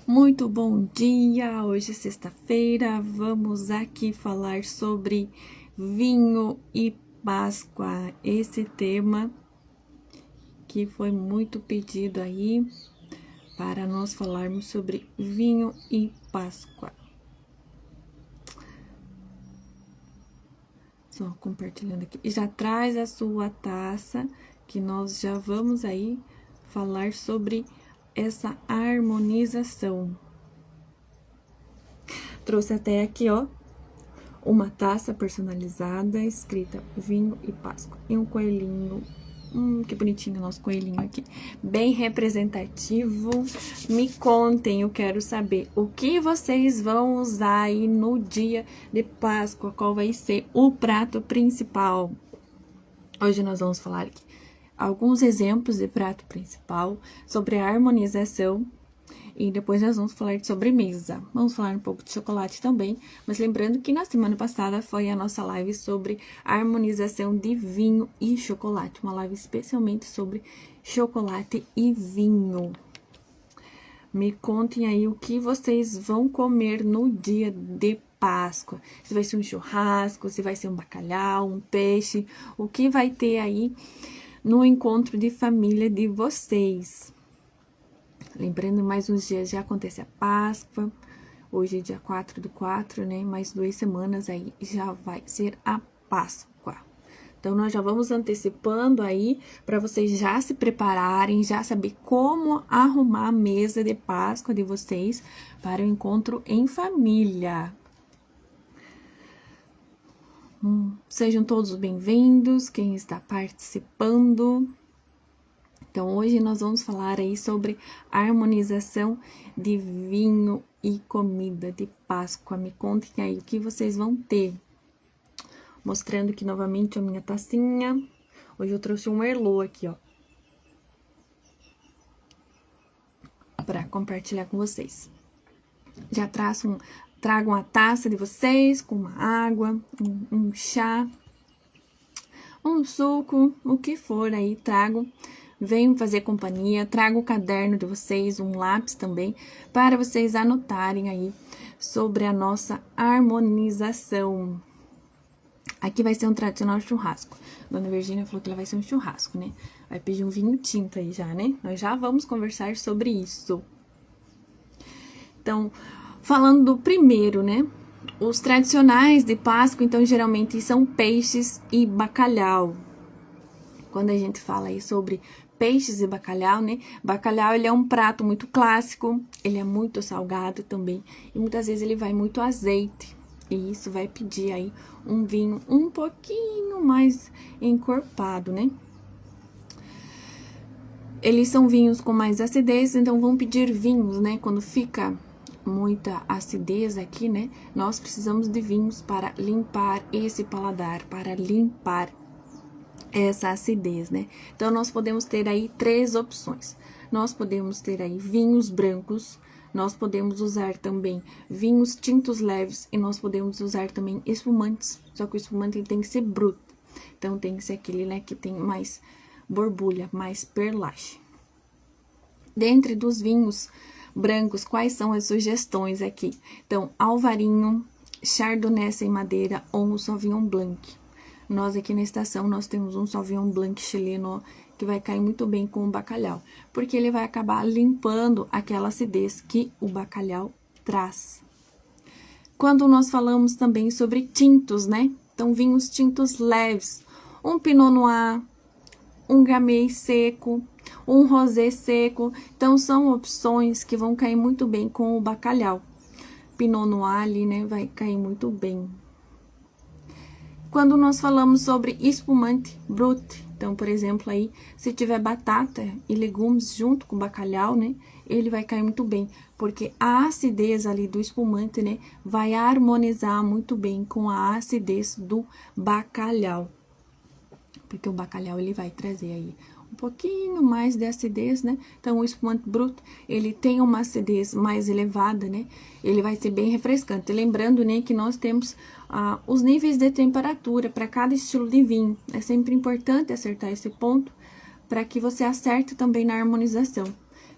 Muito bom dia! Hoje é sexta-feira, vamos aqui falar sobre vinho e Páscoa. Esse tema que foi muito pedido aí para nós falarmos sobre vinho e Páscoa. Só compartilhando aqui. E já traz a sua taça, que nós já vamos aí falar sobre essa harmonização. Trouxe até aqui, ó, uma taça personalizada escrita vinho e Páscoa. E um coelhinho. Que bonitinho o nosso coelhinho aqui. Bem representativo. Me contem, eu quero saber o que vocês vão usar aí no dia de Páscoa. Qual vai ser o prato principal? Hoje nós vamos falar aqui alguns exemplos de prato principal, sobre a harmonização. E depois nós vamos falar de sobremesa. Vamos falar um pouco de chocolate também. Mas lembrando que na semana passada foi a nossa live sobre a harmonização de vinho e chocolate. Uma live especialmente sobre chocolate e vinho. Me contem aí o que vocês vão comer no dia de Páscoa. Se vai ser um churrasco, se vai ser um bacalhau, um peixe. O que vai ter aí no encontro de família de vocês. Lembrando, mais uns dias já acontece a Páscoa. Hoje é dia 4/4, né? Mais 2 semanas aí já vai ser a Páscoa. Então, nós já vamos antecipando aí para vocês já se prepararem, já saber como arrumar a mesa de Páscoa de vocês para o encontro em família. Sejam todos bem-vindos, quem está participando. Então, hoje nós vamos falar aí sobre harmonização de vinho e comida de Páscoa. Me contem aí o que vocês vão ter. Mostrando aqui novamente a minha tacinha. Hoje eu trouxe um Merlot aqui, ó. Para compartilhar com vocês. Já tragam a taça de vocês com uma água, um chá, um suco, o que for aí, tragam. Venham fazer companhia, trago o caderno de vocês, um lápis também, para vocês anotarem aí sobre a nossa harmonização. Aqui vai ser um tradicional churrasco. Dona Virgínia falou que ela vai ser um churrasco, né? Vai pedir um vinho tinto aí já, né? Nós já vamos conversar sobre isso. Então, falando do primeiro, né? Os tradicionais de Páscoa, então, geralmente são peixes e bacalhau. Quando a gente fala aí sobre peixes e bacalhau, né? Bacalhau, ele é um prato muito clássico, ele é muito salgado também. E muitas vezes ele vai muito azeite. E isso vai pedir aí um vinho um pouquinho mais encorpado, né? Eles são vinhos com mais acidez, então vão pedir vinhos, né? Quando fica muita acidez aqui, né? Nós precisamos de vinhos para limpar esse paladar, para limpar essa acidez, né? Então, nós podemos ter aí 3 opções. Nós podemos ter aí vinhos brancos, nós podemos usar também vinhos tintos leves e nós podemos usar também espumantes, só que o espumante tem que ser bruto. Então, tem que ser aquele, né, que tem mais borbulha, mais perlage. Dentre dos vinhos brancos, quais são as sugestões aqui? Então, Alvarinho, Chardonnay sem madeira ou um Sauvignon Blanc. Nós aqui na estação, nós temos um Sauvignon Blanc chileno que vai cair muito bem com o bacalhau, porque ele vai acabar limpando aquela acidez que o bacalhau traz. Quando nós falamos também sobre tintos, né? Então, vinhos tintos leves, um Pinot Noir, um Gamay seco, um Rosé seco. Então, são opções que vão cair muito bem com o bacalhau. Pinot Noir ali, né? Vai cair muito bem. Quando nós falamos sobre espumante brut, então, por exemplo, aí, se tiver batata e legumes junto com bacalhau, né, ele vai cair muito bem, porque a acidez ali do espumante, né, vai harmonizar muito bem com a acidez do bacalhau. Porque o bacalhau, ele vai trazer aí um pouquinho mais de acidez, né? Então, o espumante bruto, ele tem uma acidez mais elevada, né? Ele vai ser bem refrescante. Lembrando, né, que nós temos os níveis de temperatura para cada estilo de vinho. É sempre importante acertar esse ponto para que você acerte também na harmonização.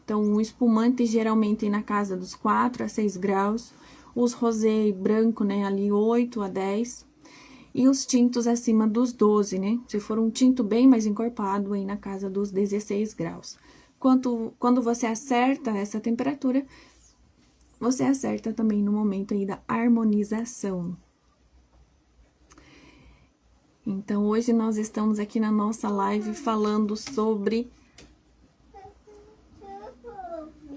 Então, um espumante geralmente na casa dos 4 a 6 graus, os rosé branco, né, ali 8 a 10, e os tintos acima dos 12, né? Se for um tinto bem mais encorpado, aí na casa dos 16 graus. Quando você acerta essa temperatura, você acerta também no momento aí da harmonização. Então, hoje nós estamos aqui na nossa live falando sobre...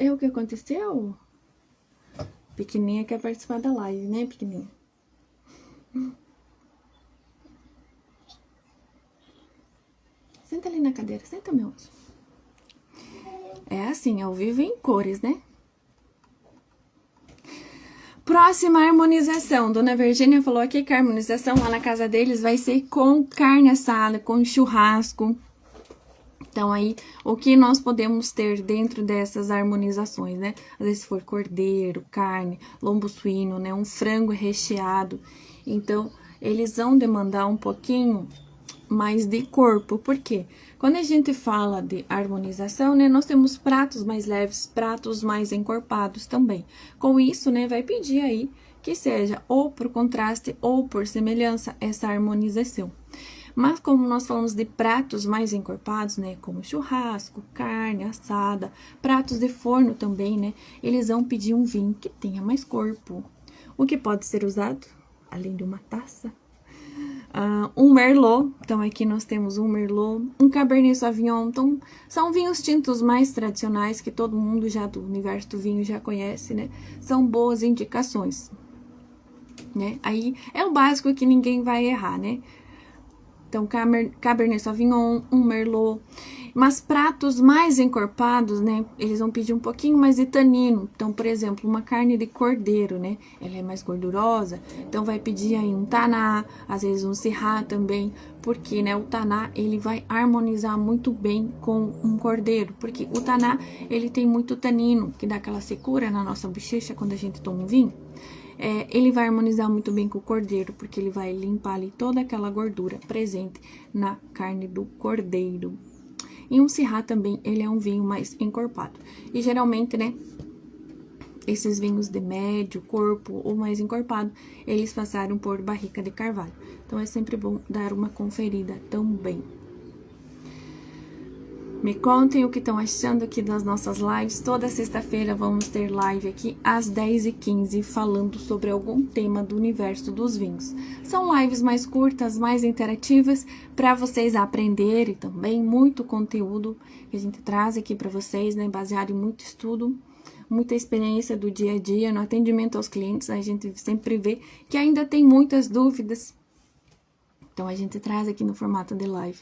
O que aconteceu? Pequenininha quer participar da live, né, pequenininha? Senta ali na cadeira, senta, meu anjo. É assim, ao vivo em cores, né? Próxima harmonização. Dona Virgínia falou aqui que a harmonização lá na casa deles vai ser com carne assada, com churrasco. Então, aí, o que nós podemos ter dentro dessas harmonizações, né? Às vezes, se for cordeiro, carne, lombo suíno, né? Um frango recheado. Então, eles vão demandar um pouquinho mais de corpo. Por quê? Quando a gente fala de harmonização, né? Nós temos pratos mais leves, pratos mais encorpados também. Com isso, né? Vai pedir aí que seja ou por contraste ou por semelhança essa harmonização. Mas como nós falamos de pratos mais encorpados, né, como churrasco, carne assada, pratos de forno também, né, eles vão pedir um vinho que tenha mais corpo. O que pode ser usado, além de uma taça, um Merlot. Então, aqui nós temos um Merlot, um Cabernet Sauvignon. Então, são vinhos tintos mais tradicionais que todo mundo já do universo do vinho já conhece, né, são boas indicações, né. Aí, é o básico que ninguém vai errar, né. Então, Cabernet Sauvignon, um Merlot. Mas pratos mais encorpados, né? Eles vão pedir um pouquinho mais de tanino. Então, por exemplo, uma carne de cordeiro, né? Ela é mais gordurosa. Então, vai pedir aí um taná, às vezes um sirá também. Porque, né? O taná, ele vai harmonizar muito bem com um cordeiro. Porque o taná, ele tem muito tanino, que dá aquela secura na nossa bochecha quando a gente toma um vinho. Ele vai harmonizar muito bem com o cordeiro, porque ele vai limpar ali toda aquela gordura presente na carne do cordeiro. E um sirá também, ele é um vinho mais encorpado. E geralmente, né, esses vinhos de médio corpo ou mais encorpado, eles passaram por barrica de carvalho. Então, é sempre bom dar uma conferida também. Me contem o que estão achando aqui das nossas lives. Toda sexta-feira vamos ter live aqui às 10h15 falando sobre algum tema do universo dos vinhos. São lives mais curtas, mais interativas, para vocês aprenderem também. Muito conteúdo que a gente traz aqui para vocês, né? Baseado em muito estudo, muita experiência do dia a dia, no atendimento aos clientes. A gente sempre vê que ainda tem muitas dúvidas. Então, a gente traz aqui no formato de live,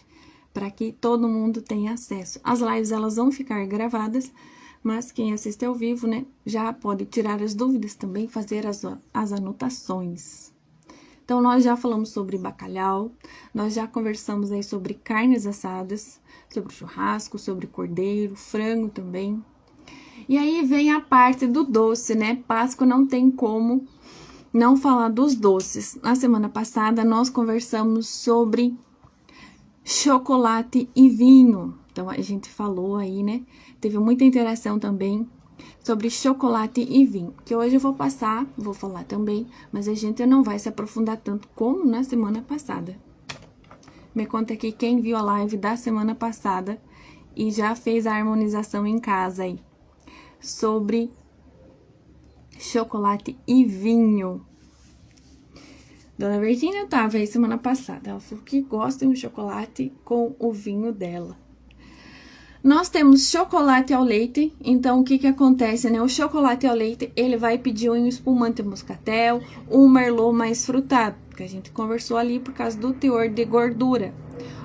para que todo mundo tenha acesso. As lives, elas vão ficar gravadas, mas quem assiste ao vivo, né, já pode tirar as dúvidas também, fazer as anotações. Então, nós já falamos sobre bacalhau, nós já conversamos aí sobre carnes assadas, sobre churrasco, sobre cordeiro, frango também. E aí vem a parte do doce, né? Páscoa não tem como não falar dos doces. Na semana passada, nós conversamos sobre chocolate e vinho. Então, a gente falou aí, né? Teve muita interação também sobre chocolate e vinho. Que hoje eu vou falar também, mas a gente não vai se aprofundar tanto como na semana passada. Me conta aqui quem viu a live da semana passada e já fez a harmonização em casa aí. Sobre chocolate e vinho. Dona Virgínia estava aí semana passada. Ela falou que gosta de um chocolate com o vinho dela. Nós temos chocolate ao leite. Então, o que que acontece, né? O chocolate ao leite, ele vai pedir um espumante moscatel, um merlot mais frutado, que a gente conversou ali por causa do teor de gordura.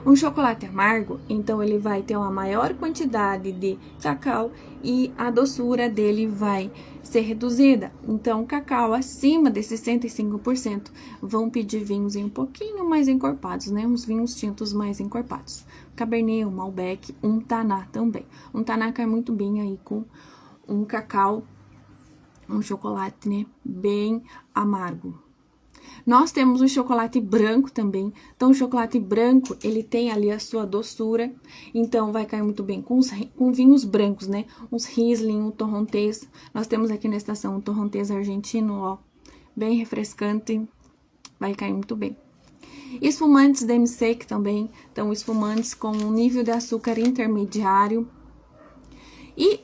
Um chocolate amargo, então, ele vai ter uma maior quantidade de cacau e a doçura dele vai ser reduzida. Então, cacau acima de 65% vão pedir vinhos um pouquinho mais encorpados, né? Uns vinhos tintos mais encorpados. Cabernet, um Malbec, um Taná também. Um Taná cai muito bem aí com um cacau, um chocolate, né? Bem amargo. Nós temos o chocolate branco também. Então, o chocolate branco, ele tem ali a sua doçura. Então, vai cair muito bem com vinhos brancos, né? Uns Riesling, um Torrontés. Nós temos aqui na estação um Torrontés argentino, ó. Bem refrescante. Vai cair muito bem. Espumantes demi-sec também. Então, espumantes com um nível de açúcar intermediário. E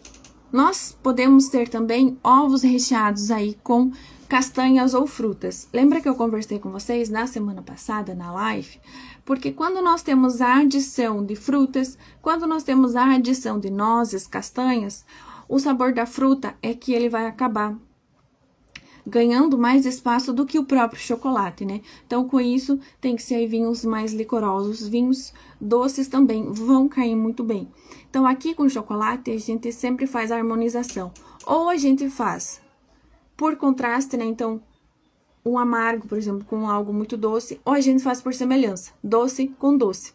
nós podemos ter também ovos recheados aí com castanhas ou frutas. Lembra que eu conversei com vocês na semana passada, na live? Porque quando nós temos a adição de frutas, quando nós temos a adição de nozes, castanhas, o sabor da fruta é que ele vai acabar ganhando mais espaço do que o próprio chocolate, né? Então, com isso, tem que ser vinhos mais licorosos, vinhos doces também vão cair muito bem. Então, aqui com chocolate, a gente sempre faz a harmonização. Ou a gente faz por contraste, né? Então, um amargo, por exemplo, com algo muito doce, ou a gente faz por semelhança, doce com doce.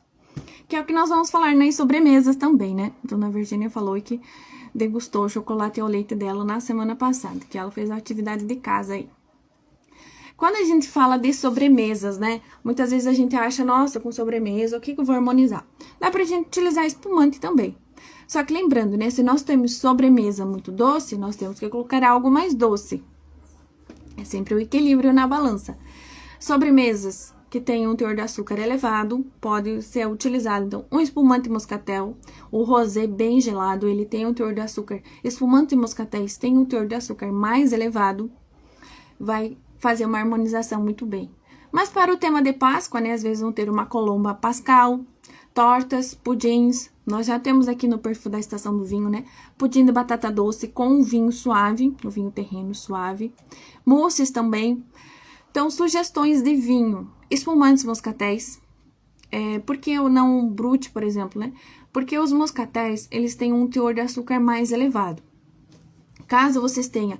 Que é o que nós vamos falar nas sobremesas também, né? Dona Virgínia falou que degustou o chocolate ao leite dela na semana passada, que ela fez a atividade de casa aí. Quando a gente fala de sobremesas, né? Muitas vezes a gente acha, nossa, com sobremesa, o que eu vou harmonizar? Dá pra gente utilizar espumante também. Só que lembrando, né? Se nós temos sobremesa muito doce, nós temos que colocar algo mais doce. É sempre o equilíbrio na balança. Sobremesas que tem um teor de açúcar elevado, pode ser utilizado, então, um espumante moscatel, o rosé bem gelado, ele tem um teor de açúcar, espumante moscatéis tem um teor de açúcar mais elevado, vai fazer uma harmonização muito bem. Mas para o tema de Páscoa, né, às vezes vão ter uma colomba pascal, tortas, pudins, nós já temos aqui no perfil da Estação do Vinho, né, pudim de batata doce com um vinho suave, o vinho terreno suave, mousses também. Então, sugestões de vinho, espumantes moscatéis, por que não brute, por exemplo, né? Porque os moscatéis, eles têm um teor de açúcar mais elevado. Caso vocês tenham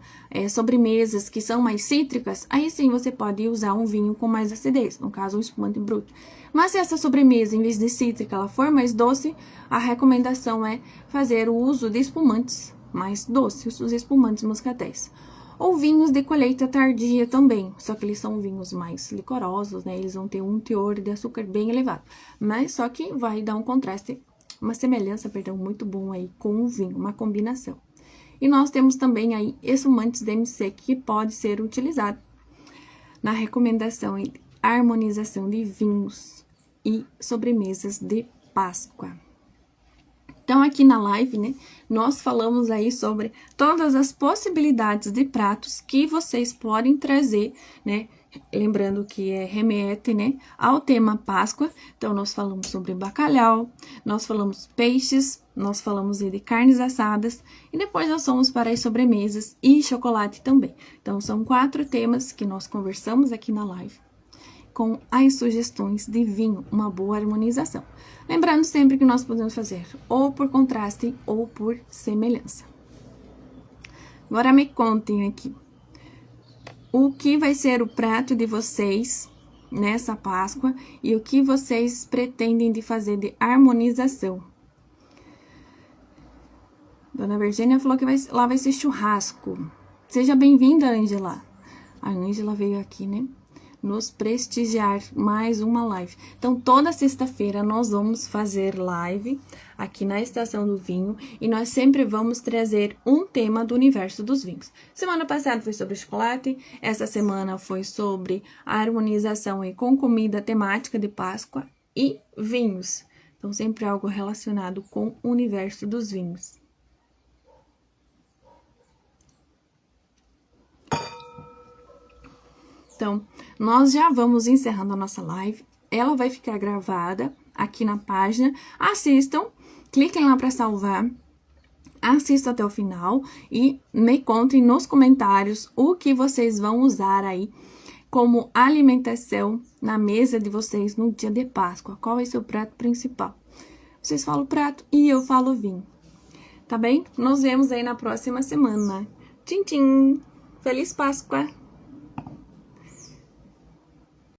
sobremesas que são mais cítricas, aí sim você pode usar um vinho com mais acidez, no caso um espumante bruto. Mas se essa sobremesa, em vez de cítrica, ela for mais doce, a recomendação é fazer o uso de espumantes mais doces, os espumantes moscatéis. Ou vinhos de colheita tardia também, só que eles são vinhos mais licorosos, né? Eles vão ter um teor de açúcar bem elevado, mas só que vai dar um contraste, uma semelhança, perdão, muito bom aí com o vinho, uma combinação. E nós temos também aí espumantes demi-sec que pode ser utilizado na recomendação e harmonização de vinhos e sobremesas de Páscoa. Então, aqui na live, né, nós falamos aí sobre todas as possibilidades de pratos que vocês podem trazer, né, lembrando que remete, né, ao tema Páscoa. Então, nós falamos sobre bacalhau, nós falamos peixes, nós falamos de carnes assadas, e depois nós fomos para as sobremesas e chocolate também. Então, são 4 temas que nós conversamos aqui na live, com as sugestões de vinho, uma boa harmonização. Lembrando sempre que nós podemos fazer ou por contraste ou por semelhança. Agora me contem aqui, o que vai ser o prato de vocês nessa Páscoa e o que vocês pretendem de fazer de harmonização. Dona Virgínia falou que lá vai ser churrasco. Seja bem-vinda, Ângela. A Ângela veio aqui, né, nos prestigiar mais uma live. Então, toda sexta-feira nós vamos fazer live aqui na Estação do Vinho e nós sempre vamos trazer um tema do universo dos vinhos. Semana passada foi sobre chocolate, essa semana foi sobre a harmonização aí com comida temática de Páscoa e vinhos. Então, sempre algo relacionado com o universo dos vinhos. Então, nós já vamos encerrando a nossa live. Ela vai ficar gravada aqui na página. Assistam, cliquem lá para salvar. Assistam até o final e me contem nos comentários o que vocês vão usar aí como alimentação na mesa de vocês no dia de Páscoa. Qual vai ser o prato principal? Vocês falam prato e eu falo vinho. Tá bem? Nos vemos aí na próxima semana. Tchim, tchim! Feliz Páscoa!